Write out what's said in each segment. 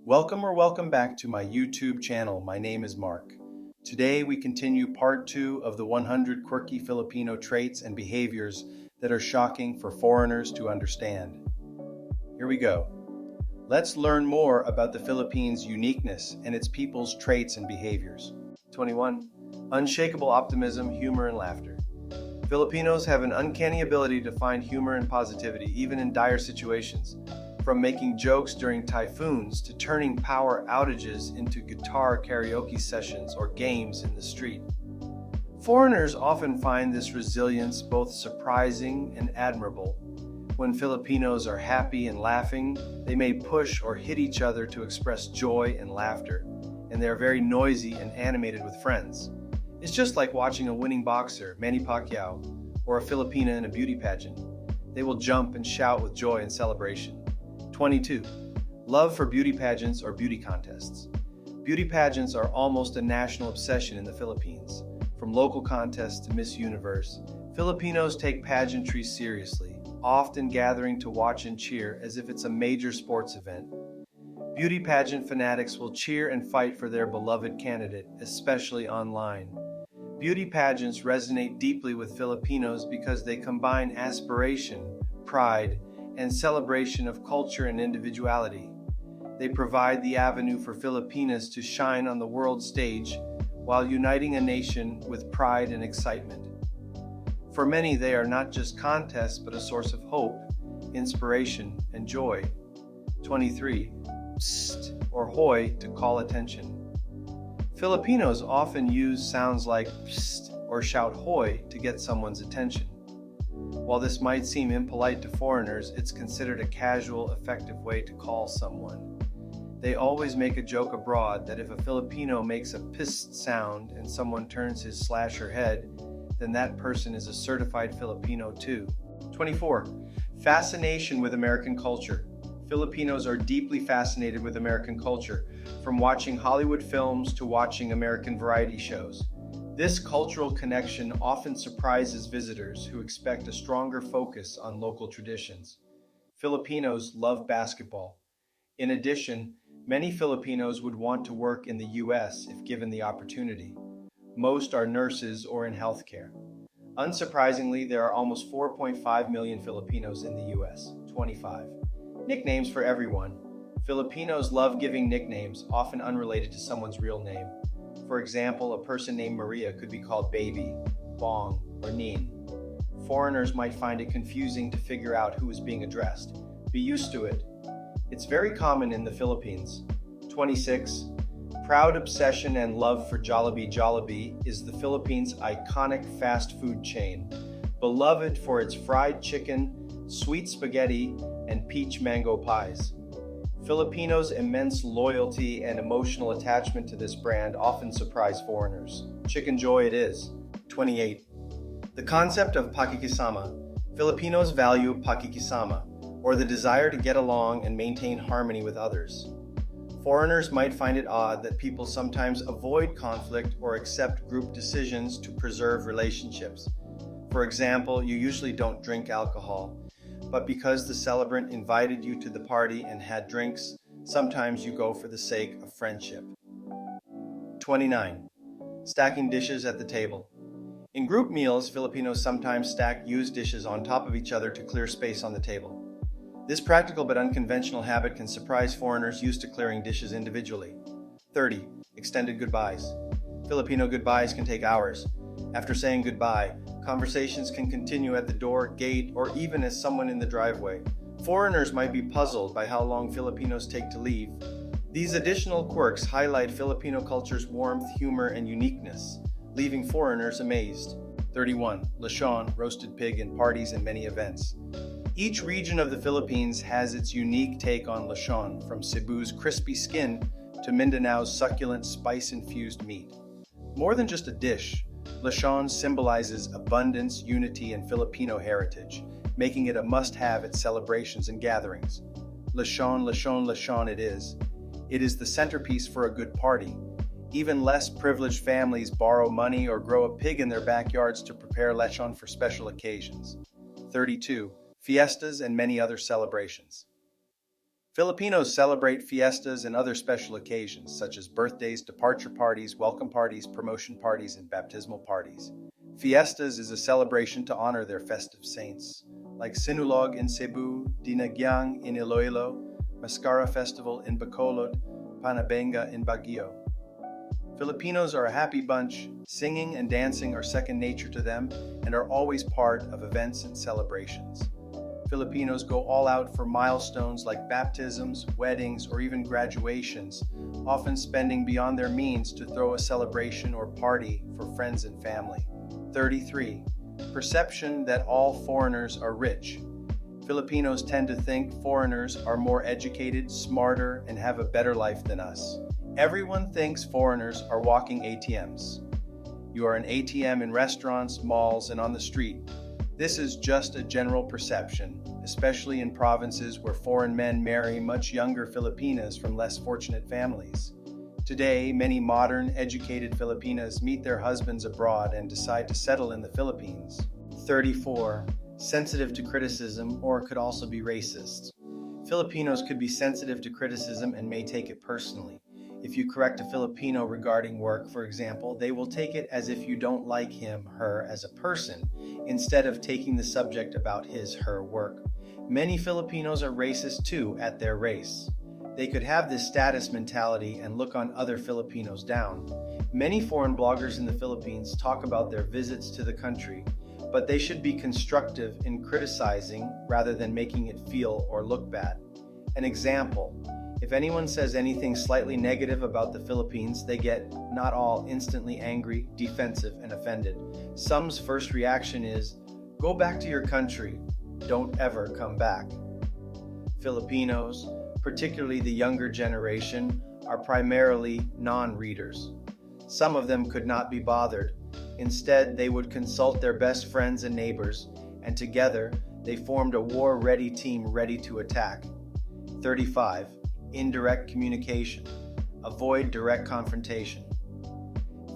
Welcome back to my YouTube channel. My name is Mark. Today we continue part 2 of the 100 quirky Filipino traits and behaviors that are shocking for foreigners to understand. Here we go. Let's learn more about the Philippines' uniqueness and its people's traits and behaviors. 21. Unshakable optimism, humor, and laughter. Filipinos have an uncanny ability to find humor and positivity even in dire situations. From making jokes during typhoons to turning power outages into guitar karaoke sessions or games in the street. Foreigners often find this resilience both surprising and admirable. When Filipinos are happy and laughing, they may push or hit each other to express joy and laughter, and they are very noisy and animated with friends. It's just like watching a winning boxer, Manny Pacquiao, or a Filipina in a beauty pageant. They will jump and shout with joy and celebration. 22. Love for beauty pageants or beauty contests. Beauty pageants are almost a national obsession in the Philippines. From local contests to Miss Universe, Filipinos take pageantry seriously, often gathering to watch and cheer as if it's a major sports event. Beauty pageant fanatics will cheer and fight for their beloved candidate, especially online. Beauty pageants resonate deeply with Filipinos because they combine aspiration, pride, and celebration of culture and individuality. They provide the avenue for Filipinas to shine on the world stage while uniting a nation with pride and excitement. For many, they are not just contests but a source of hope, inspiration, and joy. 23. Psst or hoy to call attention. Filipinos often use sounds like psst or shout hoy to get someone's attention. While this might seem impolite to foreigners, it's considered a casual, effective way to call someone. They always make a joke abroad that if a Filipino makes a psst sound and someone turns his/her head, then that person is a certified Filipino too. 24. Fascination with American culture. Filipinos are deeply fascinated with American culture, from watching Hollywood films to watching American variety shows. This cultural connection often surprises visitors who expect a stronger focus on local traditions. Filipinos love basketball. In addition, many Filipinos would want to work in the U.S. if given the opportunity. Most are nurses or in healthcare. Unsurprisingly, there are almost 4.5 million Filipinos in the U.S. 25. Nicknames for everyone. Filipinos love giving nicknames, often unrelated to someone's real name. For example, a person named Maria could be called Baby, Bong, or Neen. Foreigners might find it confusing to figure out who is being addressed. Be used to it. It's very common in the Philippines. 26. Proud obsession and love for Jollibee. Jollibee is the Philippines' iconic fast food chain, beloved for its fried chicken, sweet spaghetti, and peach mango pies. Filipinos' immense loyalty and emotional attachment to this brand often surprise foreigners. Chicken joy it is. 28. The concept of pakikisama. Filipinos value pakikisama, or the desire to get along and maintain harmony with others. Foreigners might find it odd that people sometimes avoid conflict or accept group decisions to preserve relationships. For example, you usually don't drink alcohol, but because the celebrant invited you to the party and had drinks, sometimes you go for the sake of friendship. 29. Stacking dishes at the table. In group meals, Filipinos sometimes stack used dishes on top of each other to clear space on the table. This practical but unconventional habit can surprise foreigners used to clearing dishes individually. 30. Extended goodbyes. Filipino goodbyes can take hours. After saying goodbye, conversations can continue at the door, gate, or even as someone in the driveway. Foreigners might be puzzled by how long Filipinos take to leave. These additional quirks highlight Filipino culture's warmth, humor, and uniqueness, leaving foreigners amazed. 31. Lechon, roasted pig in parties and many events. Each region of the Philippines has its unique take on lechon, from Cebu's crispy skin to Mindanao's succulent spice-infused meat. More than just a dish, lechon symbolizes abundance, unity, and Filipino heritage, making it a must-have at celebrations and gatherings. Lechon, lechon, lechon it is. It is the centerpiece for a good party. Even less privileged families borrow money or grow a pig in their backyards to prepare lechon for special occasions. 32. Fiestas and many other celebrations. Filipinos celebrate fiestas and other special occasions, such as birthdays, departure parties, welcome parties, promotion parties, and baptismal parties. Fiestas is a celebration to honor their festive saints, like Sinulog in Cebu, Dinagyang in Iloilo, Mascara Festival in Bacolod, Panabenga in Baguio. Filipinos are a happy bunch. Singing and dancing are second nature to them and are always part of events and celebrations. Filipinos go all out for milestones like baptisms, weddings, or even graduations, often spending beyond their means to throw a celebration or party for friends and family. 33. Perception that all foreigners are rich. Filipinos tend to think foreigners are more educated, smarter, and have a better life than us. Everyone thinks foreigners are walking ATMs. You are an ATM in restaurants, malls, and on the street. This is just a general perception, especially in provinces where foreign men marry much younger Filipinas from less fortunate families. Today, many modern, educated Filipinas meet their husbands abroad and decide to settle in the Philippines. 34. Sensitive to criticism, or could also be racist. Filipinos could be sensitive to criticism and may take it personally. If you correct a Filipino regarding work, for example, they will take it as if you don't like him, her as a person, instead of taking the subject about his, her work. Many Filipinos are racist too at their race. They could have this status mentality and look on other Filipinos down. Many foreign bloggers in the Philippines talk about their visits to the country, but they should be constructive in criticizing rather than making it feel or look bad. An example: if anyone says anything slightly negative about the Philippines, they get, not all, instantly angry, defensive, and offended. Some's first reaction is, "Go back to your country. Don't ever come back." Filipinos, particularly the younger generation, are primarily non-readers. Some of them could not be bothered. Instead, they would consult their best friends and neighbors, and together they formed a war-ready team ready to attack. 35. Indirect communication. Avoid direct confrontation.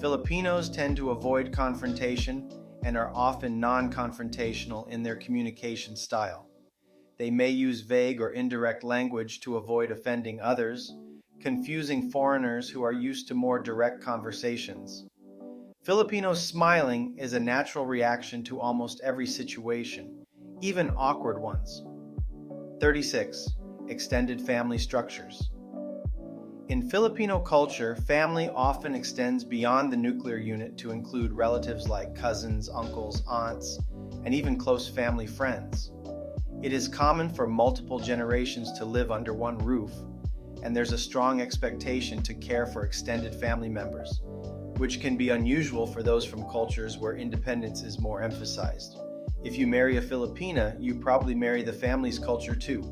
Filipinos tend to avoid confrontation and are often non-confrontational in their communication style. They may use vague or indirect language to avoid offending others, confusing foreigners who are used to more direct conversations. Filipinos smiling is a natural reaction to almost every situation, even awkward ones. 36. Extended family structures. In Filipino culture, family often extends beyond the nuclear unit to include relatives like cousins, uncles, aunts, and even close family friends. It is common for multiple generations to live under one roof, and there's a strong expectation to care for extended family members, which can be unusual for those from cultures where independence is more emphasized. If you marry a Filipina, you probably marry the family's culture too.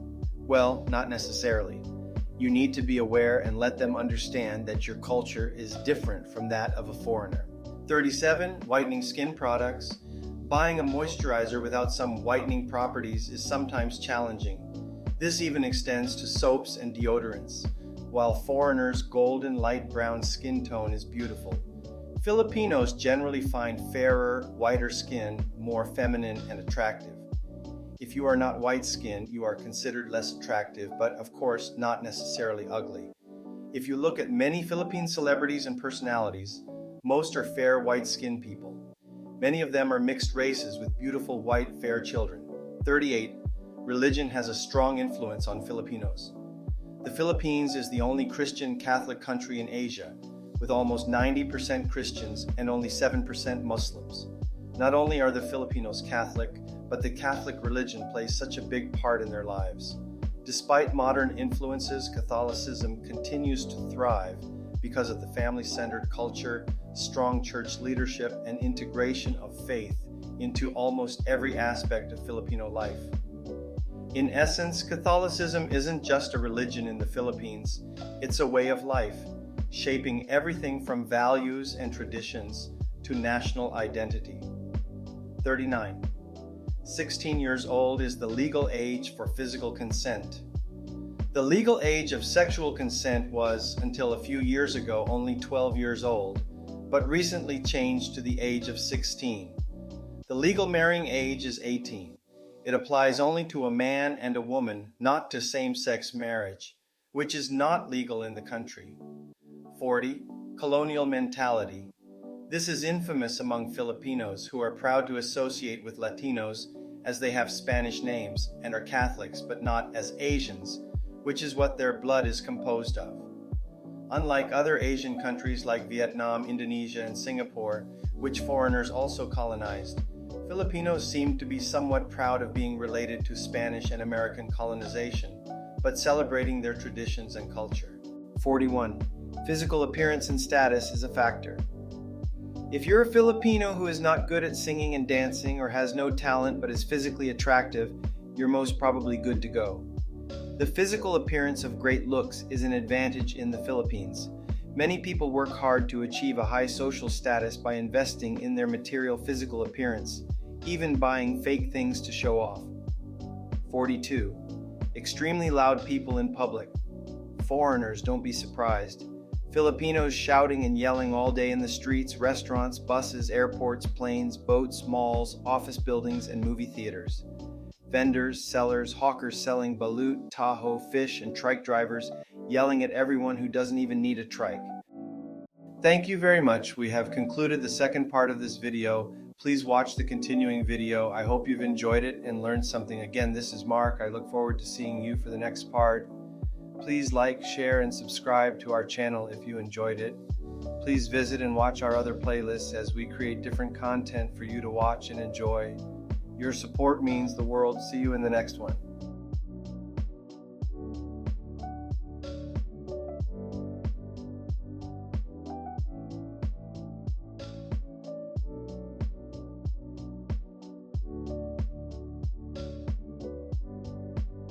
Well, not necessarily. You need to be aware and let them understand that your culture is different from that of a foreigner. 37. Whitening skin products. Buying a moisturizer without some whitening properties is sometimes challenging. This even extends to soaps and deodorants. While foreigners' golden light brown skin tone is beautiful, Filipinos generally find fairer, whiter skin more feminine and attractive. If you are not white-skinned, you are considered less attractive, but of course not necessarily ugly. If you look at many Philippine celebrities and personalities, most are fair white-skinned people. Many of them are mixed races with beautiful white, fair children. 38. Religion has a strong influence on Filipinos. The Philippines is the only Christian Catholic country in Asia, with almost 90% Christians and only 7% Muslims. Not only are the Filipinos Catholic, but the Catholic religion plays such a big part in their lives. Despite modern influences, Catholicism continues to thrive because of the family-centered culture, strong church leadership, and integration of faith into almost every aspect of Filipino life. In essence, Catholicism isn't just a religion in the Philippines, it's a way of life, shaping everything from values and traditions to national identity. 39. 16 years old is the legal age for physical consent. The legal age of sexual consent was, until a few years ago, only 12 years old, but recently changed to the age of 16. The legal marrying age is 18. It applies only to a man and a woman, not to same-sex marriage, which is not legal in the country. 40. Colonial mentality. This is infamous among Filipinos who are proud to associate with Latinos as they have Spanish names and are Catholics but not as Asians, which is what their blood is composed of. Unlike other Asian countries like Vietnam, Indonesia, and Singapore, which foreigners also colonized, Filipinos seem to be somewhat proud of being related to Spanish and American colonization, but celebrating their traditions and culture. 41. Physical appearance and status is a factor. If you're a Filipino who is not good at singing and dancing or has no talent but is physically attractive, you're most probably good to go. The physical appearance of great looks is an advantage in the Philippines. Many people work hard to achieve a high social status by investing in their material physical appearance, even buying fake things to show off. 42. Extremely loud people in public. Foreigners, don't be surprised. Filipinos shouting and yelling all day in the streets, restaurants, buses, airports, planes, boats, malls, office buildings, and movie theaters. Vendors, sellers, hawkers selling balut, taho, fish, and trike drivers yelling at everyone who doesn't even need a trike. Thank you very much. We have concluded the second part of this video. Please watch the continuing video. I hope you've enjoyed it and learned something. Again, this is Mark. I look forward to seeing you for the next part. Please like, share, and subscribe to our channel if you enjoyed it. Please visit and watch our other playlists as we create different content for you to watch and enjoy. Your support means the world. See you in the next one.